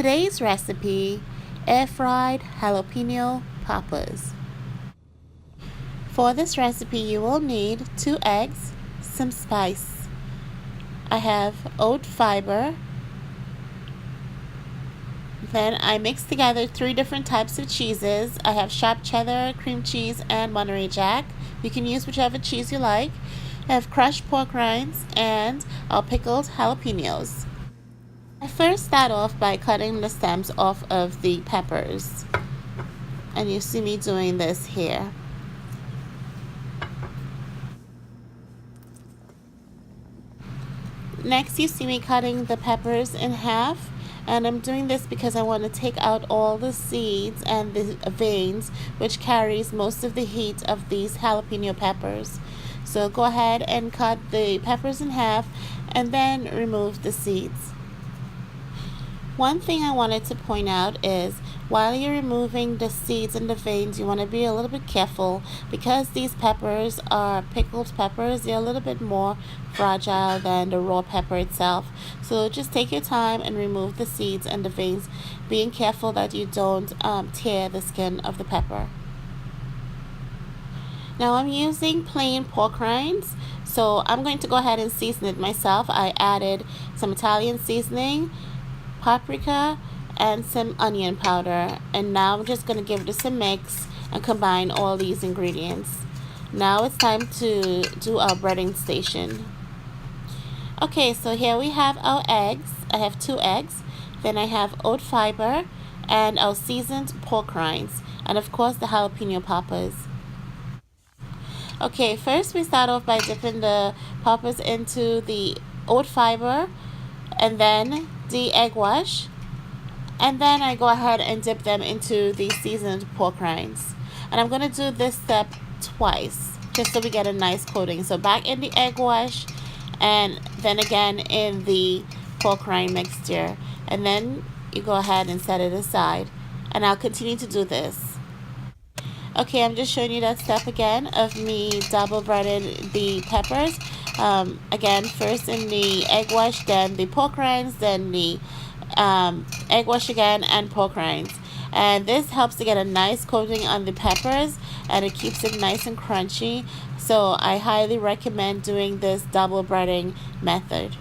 Today's recipe, air fried jalapeno poppers. For this recipe you will need 2 eggs, some spice. I have oat fiber. Then I mixed together 3 different types of cheeses. I have sharp cheddar, cream cheese, and Monterey Jack. You can use whichever cheese you like. I have crushed pork rinds and our pickled jalapenos. I first start off by cutting the stems off of the peppers. And you see me doing this here. Next you see me cutting the peppers in half. And I'm doing this because I want to take out all the seeds and the veins, which carries most of the heat of these jalapeno peppers. So go ahead and cut the peppers in half and then remove the seeds. One thing I wanted to point out is while you're removing the seeds and the veins, you want to be a little bit careful because these peppers are pickled peppers. They're a little bit more fragile than the raw pepper itself. So just take your time and remove the seeds and the veins, being careful that you don't tear the skin of the pepper. Now I'm using plain pork rinds, so I'm going to go ahead and season it myself. I added some Italian seasoning, paprika, and some onion powder, and now I'm just going to give this a mix and combine all these ingredients. Now it's time to do our breading station. Okay, so here we have our eggs. I have 2 eggs, then I have oat fiber and our seasoned pork rinds, and of course the jalapeno poppers. Okay, first we start off by dipping the poppers into the oat fiber and then the egg wash, and then I go ahead and dip them into the seasoned pork rinds. And I'm going to do this step twice just so we get a nice coating. So back in the egg wash and then again in the pork rind mixture, and then you go ahead and set it aside, and I'll continue to do this. Okay, I'm just showing you that step again of me double breading the peppers. Again, first in the egg wash, then the pork rinds, then the egg wash again, and pork rinds. And this helps to get a nice coating on the peppers, and it keeps it nice and crunchy. So I highly recommend doing this double breading method.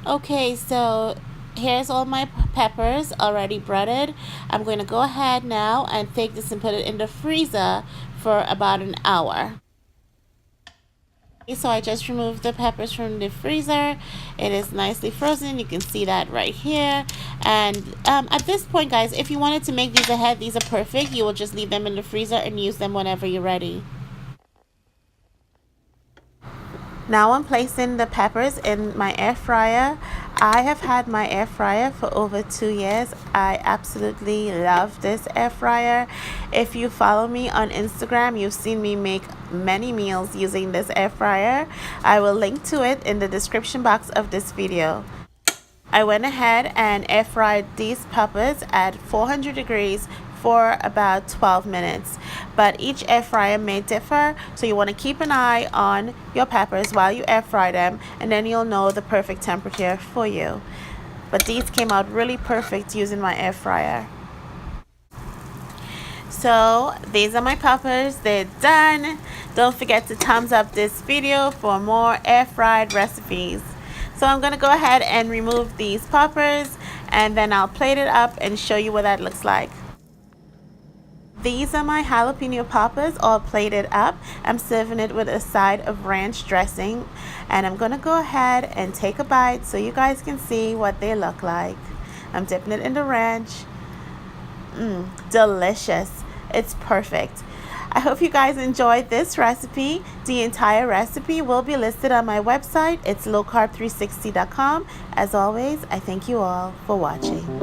Okay, so here's all my peppers already breaded. I'm going to go ahead now and take this and put it in the freezer for about an hour. So I just removed the peppers from the freezer. It is nicely frozen. You can see that right here. And at this point, guys, if you wanted to make these ahead, these are perfect. You will just leave them in the freezer and use them whenever you're ready. Now I'm placing the peppers in my air fryer. I have had my air fryer for over 2 years. I absolutely love this air fryer. If you follow me on Instagram, you've seen me make many meals using this air fryer. I will link to it in the description box of this video. I went ahead and air fried these peppers at 400 degrees for about 12 minutes, but each air fryer may differ, so you want to keep an eye on your peppers while you air fry them, and then you'll know the perfect temperature for you. But these came out really perfect using my air fryer. So these are my peppers. They're done. Don't forget to thumbs up this video for more air fried recipes. So I'm going to go ahead and remove these peppers, and then I'll plate it up and show you what that looks like. These are my jalapeno poppers all plated up. I'm serving it with a side of ranch dressing, and I'm going to go ahead and take a bite so you guys can see what they look like. I'm dipping it in the ranch. Delicious. It's perfect. I hope you guys enjoyed this recipe. The entire recipe will be listed on my website. It's lowcarb360.com. As always, I thank you all for watching.